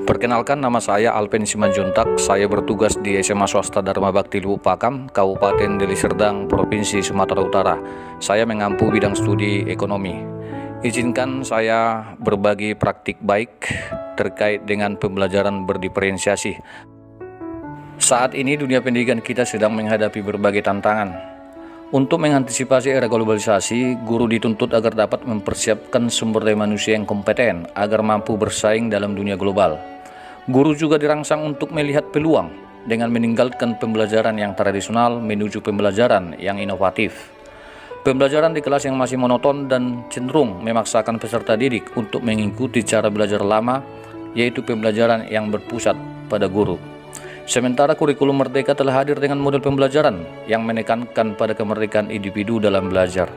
Perkenalkan, nama saya Alpen Simanjuntak. Saya bertugas di SMA Swasta Dharma Bakti Lubuk Pakam, Kabupaten Deli Serdang, Provinsi Sumatera Utara. Saya mengampu bidang studi ekonomi. Izinkan saya berbagi praktik baik terkait dengan pembelajaran berdiferensiasi. Saat ini dunia pendidikan kita sedang menghadapi berbagai tantangan. Untuk mengantisipasi era globalisasi, guru dituntut agar dapat mempersiapkan sumber daya manusia yang kompeten agar mampu bersaing dalam dunia global. Guru juga dirangsang untuk melihat peluang dengan meninggalkan pembelajaran yang tradisional menuju pembelajaran yang inovatif. Pembelajaran di kelas yang masih monoton dan cenderung memaksakan peserta didik untuk mengikuti cara belajar lama, yaitu pembelajaran yang berpusat pada guru. Sementara kurikulum Merdeka telah hadir dengan model pembelajaran yang menekankan pada kemerdekaan individu dalam belajar.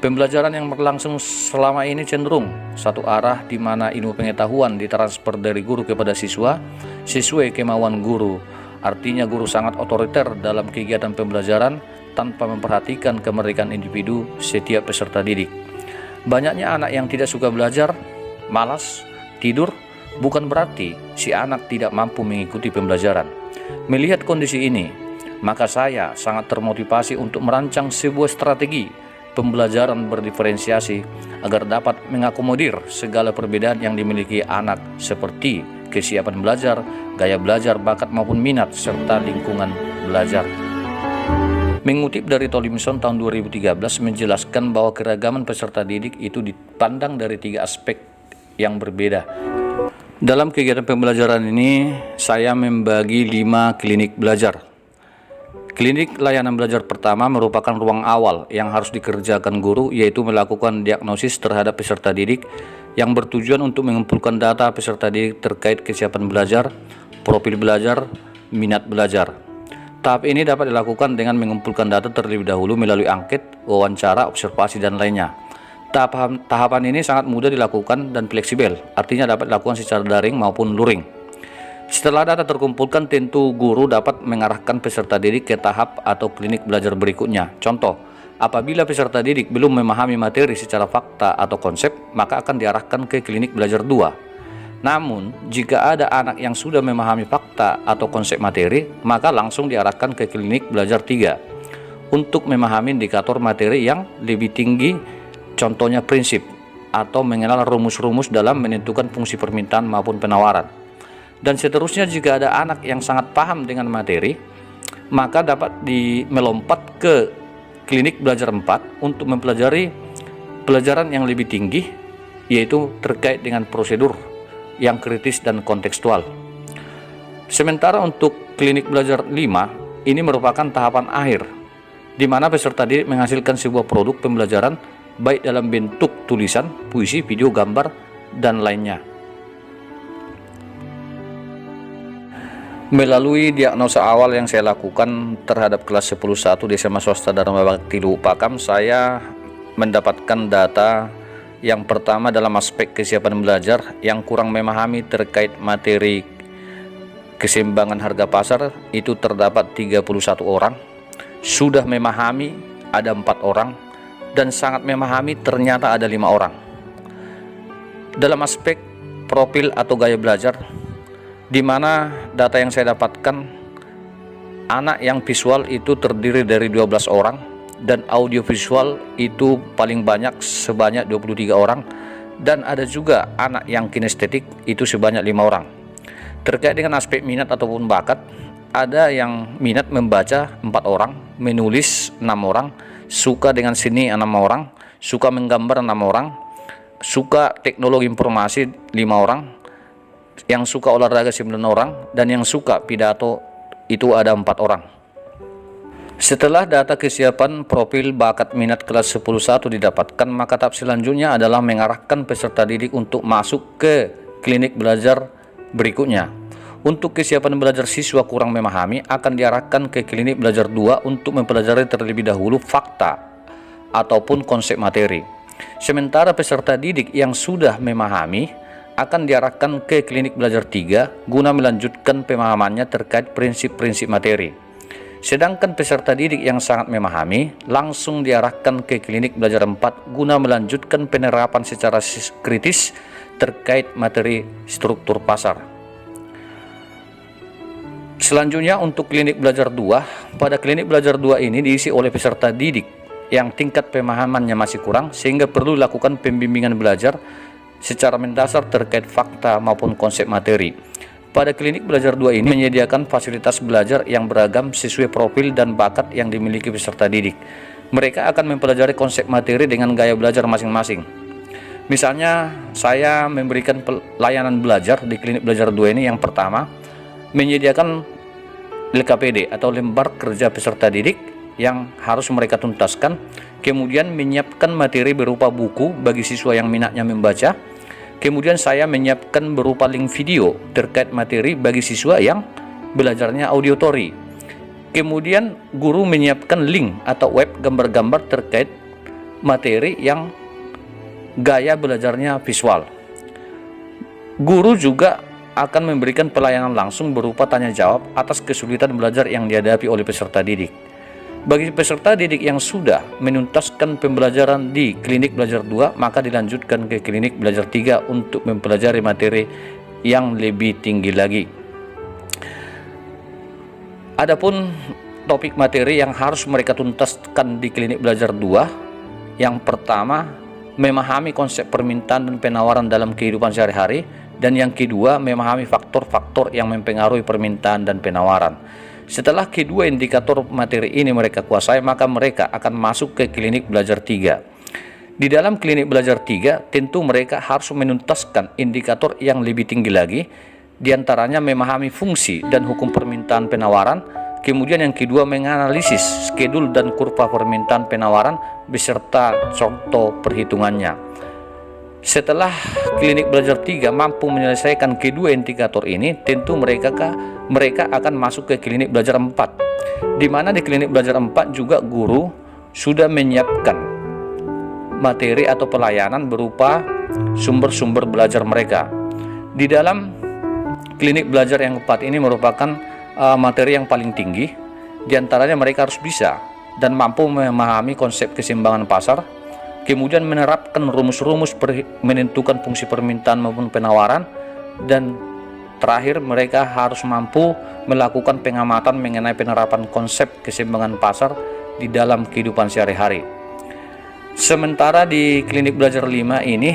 Pembelajaran yang berlangsung selama ini cenderung satu arah, di mana ilmu pengetahuan ditransfer dari guru kepada siswa sesuai kemauan guru. Artinya guru sangat otoriter dalam kegiatan pembelajaran tanpa memperhatikan kemerdekaan individu setiap peserta didik. Banyaknya anak yang tidak suka belajar, malas, tidur, bukan berarti si anak tidak mampu mengikuti pembelajaran. Melihat kondisi ini, maka saya sangat termotivasi untuk merancang sebuah strategi pembelajaran berdiferensiasi agar dapat mengakomodir segala perbedaan yang dimiliki anak, seperti kesiapan belajar, gaya belajar, bakat maupun minat, serta lingkungan belajar. Mengutip dari Tolimson tahun 2013 menjelaskan bahwa keragaman peserta didik itu dipandang dari 3 aspek yang berbeda. Dalam kegiatan pembelajaran ini, saya membagi 5 klinik belajar. Klinik layanan belajar pertama merupakan ruang awal yang harus dikerjakan guru, yaitu melakukan diagnosis terhadap peserta didik yang bertujuan untuk mengumpulkan data peserta didik terkait kesiapan belajar, profil belajar, minat belajar. Tahap ini dapat dilakukan dengan mengumpulkan data terlebih dahulu melalui angket, wawancara, observasi, dan lainnya. Tahapan ini sangat mudah dilakukan dan fleksibel, artinya dapat dilakukan secara daring maupun luring. Setelah data terkumpulkan, tentu guru dapat mengarahkan peserta didik ke tahap atau klinik belajar berikutnya. Contoh, apabila peserta didik belum memahami materi secara fakta atau konsep, maka akan diarahkan ke klinik belajar 2. Namun, jika ada anak yang sudah memahami fakta atau konsep materi, maka langsung diarahkan ke klinik belajar 3 untuk memahami indikator materi yang lebih tinggi, contohnya prinsip, atau mengenal rumus-rumus dalam menentukan fungsi permintaan maupun penawaran. Dan seterusnya, jika ada anak yang sangat paham dengan materi, maka dapat melompat ke klinik belajar 4 untuk mempelajari pelajaran yang lebih tinggi, yaitu terkait dengan prosedur yang kritis dan kontekstual. Sementara untuk klinik belajar 5, ini merupakan tahapan akhir, di mana peserta didik menghasilkan sebuah produk pembelajaran baik dalam bentuk tulisan, puisi, video, gambar, dan lainnya. Melalui diagnosa awal yang saya lakukan terhadap kelas 10-1 di SMA Swasta Dharma Bakti Lubuk Pakam, saya mendapatkan data yang pertama dalam aspek kesiapan belajar yang kurang memahami terkait materi keseimbangan harga pasar itu terdapat 31 orang, sudah memahami ada 4 orang, dan sangat memahami ternyata ada 5 orang. Dalam aspek profil atau gaya belajar, di mana data yang saya dapatkan, anak yang visual itu terdiri dari 12 orang dan audiovisual itu paling banyak sebanyak 23 orang, dan ada juga anak yang kinestetik itu sebanyak 5 orang. Terkait dengan aspek minat ataupun bakat, ada yang minat membaca 4 orang, menulis 6 orang, suka dengan seni 6 orang, suka menggambar 6 orang, suka teknologi informasi 5 orang, yang suka olahraga 9 orang, dan yang suka pidato itu ada 4 orang. Setelah data kesiapan profil bakat minat kelas 10-1 didapatkan, maka tahap selanjutnya adalah mengarahkan peserta didik untuk masuk ke klinik belajar berikutnya. Untuk kesiapan belajar siswa kurang memahami, akan diarahkan ke klinik belajar 2 untuk mempelajari terlebih dahulu fakta ataupun konsep materi. Sementara peserta didik yang sudah memahami akan diarahkan ke klinik belajar 3 guna melanjutkan pemahamannya terkait prinsip-prinsip materi. Sedangkan peserta didik yang sangat memahami langsung diarahkan ke klinik belajar 4 guna melanjutkan penerapan secara kritis terkait materi struktur pasar. Selanjutnya untuk klinik belajar 2, pada klinik belajar 2 ini diisi oleh peserta didik yang tingkat pemahamannya masih kurang sehingga perlu lakukan pembimbingan belajar secara mendasar terkait fakta maupun konsep materi. Pada klinik belajar 2 ini menyediakan fasilitas belajar yang beragam sesuai profil dan bakat yang dimiliki peserta didik. Mereka akan mempelajari konsep materi dengan gaya belajar masing-masing. Misalnya, saya memberikan pelayanan belajar di klinik belajar 2 ini. Yang pertama, menyediakan LKPD atau lembar kerja peserta didik yang harus mereka tuntaskan, kemudian menyiapkan materi berupa buku bagi siswa yang minatnya membaca, kemudian saya menyiapkan berupa link video terkait materi bagi siswa yang belajarnya auditori, kemudian guru menyiapkan link atau web gambar-gambar terkait materi yang gaya belajarnya visual. Guru juga akan memberikan pelayanan langsung berupa tanya jawab atas kesulitan belajar yang dihadapi oleh peserta didik. Bagi peserta didik yang sudah menuntaskan pembelajaran di klinik belajar 2, maka dilanjutkan ke klinik belajar 3 untuk mempelajari materi yang lebih tinggi lagi. Adapun topik materi yang harus mereka tuntaskan di klinik belajar 2, yang pertama, memahami konsep permintaan dan penawaran dalam kehidupan sehari-hari, dan yang kedua, memahami faktor-faktor yang mempengaruhi permintaan dan penawaran. Setelah kedua indikator materi ini mereka kuasai, maka mereka akan masuk ke klinik belajar 3. Di dalam klinik belajar 3, tentu mereka harus menuntaskan indikator yang lebih tinggi lagi, diantaranya memahami fungsi dan hukum permintaan penawaran. Kemudian yang kedua, menganalisis skedul dan kurva permintaan penawaran beserta contoh perhitungannya. Setelah klinik belajar 3 mampu menyelesaikan kedua indikator ini, tentu mereka akan masuk ke klinik belajar 4, di mana di klinik belajar 4 juga guru sudah menyiapkan materi atau pelayanan berupa sumber-sumber belajar mereka. Di dalam klinik belajar yang 4 ini merupakan materi yang paling tinggi, diantaranya mereka harus bisa dan mampu memahami konsep keseimbangan pasar, kemudian menerapkan rumus-rumus menentukan fungsi permintaan maupun penawaran, dan terakhir mereka harus mampu melakukan pengamatan mengenai penerapan konsep keseimbangan pasar di dalam kehidupan sehari-hari. Sementara di klinik belajar 5 ini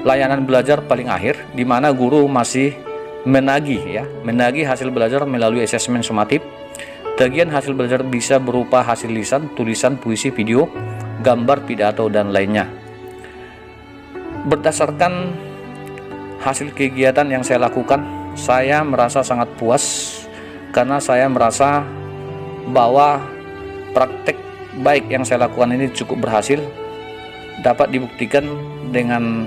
layanan belajar paling akhir, di mana guru masih menagih hasil belajar melalui asesmen sumatif. Tagihan hasil belajar bisa berupa hasil lisan, tulisan, puisi, video, gambar, pidato, dan lainnya. Berdasarkan hasil kegiatan yang saya lakukan, saya merasa sangat puas karena saya merasa bahwa praktek baik yang saya lakukan ini cukup berhasil. Dapat dibuktikan dengan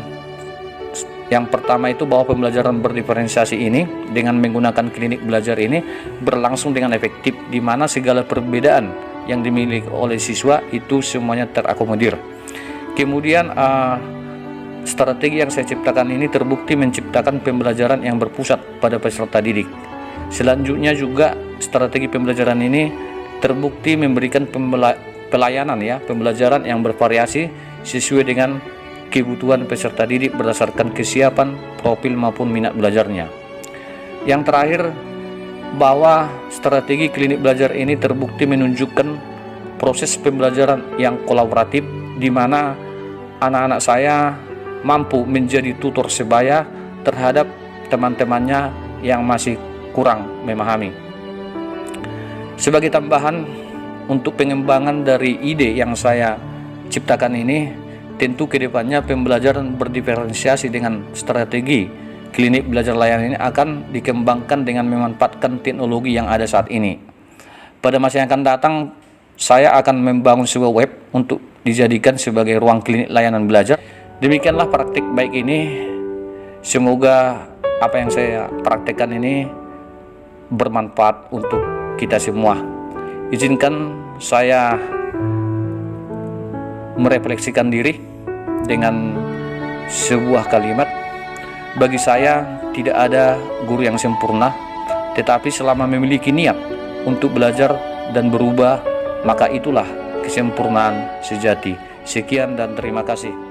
yang pertama itu bahwa pembelajaran berdiferensiasi ini dengan menggunakan klinik belajar ini berlangsung dengan efektif, di mana segala perbedaan yang dimiliki oleh siswa itu semuanya terakomodir. Kemudian strategi yang saya ciptakan ini terbukti menciptakan pembelajaran yang berpusat pada peserta didik. Selanjutnya juga strategi pembelajaran ini terbukti memberikan pembelajaran yang bervariasi sesuai dengan kebutuhan peserta didik berdasarkan kesiapan, profil maupun minat belajarnya. Yang terakhir, bahwa strategi klinik belajar ini terbukti menunjukkan proses pembelajaran yang kolaboratif, di mana anak-anak saya mampu menjadi tutor sebaya terhadap teman-temannya yang masih kurang memahami. Sebagai tambahan untuk pengembangan dari ide yang saya ciptakan ini, tentu kedepannya pembelajaran berdiferensiasi dengan strategi klinik belajar layanan ini akan dikembangkan dengan memanfaatkan teknologi yang ada saat ini. Pada masa yang akan datang, saya akan membangun sebuah web untuk dijadikan sebagai ruang klinik layanan belajar. Demikianlah praktik baik ini. Semoga apa yang saya praktekkan ini bermanfaat untuk kita semua. Izinkan saya merefleksikan diri dengan sebuah kalimat. Bagi saya tidak ada guru yang sempurna, tetapi selama memiliki niat untuk belajar dan berubah, maka itulah kesempurnaan sejati. Sekian dan terima kasih.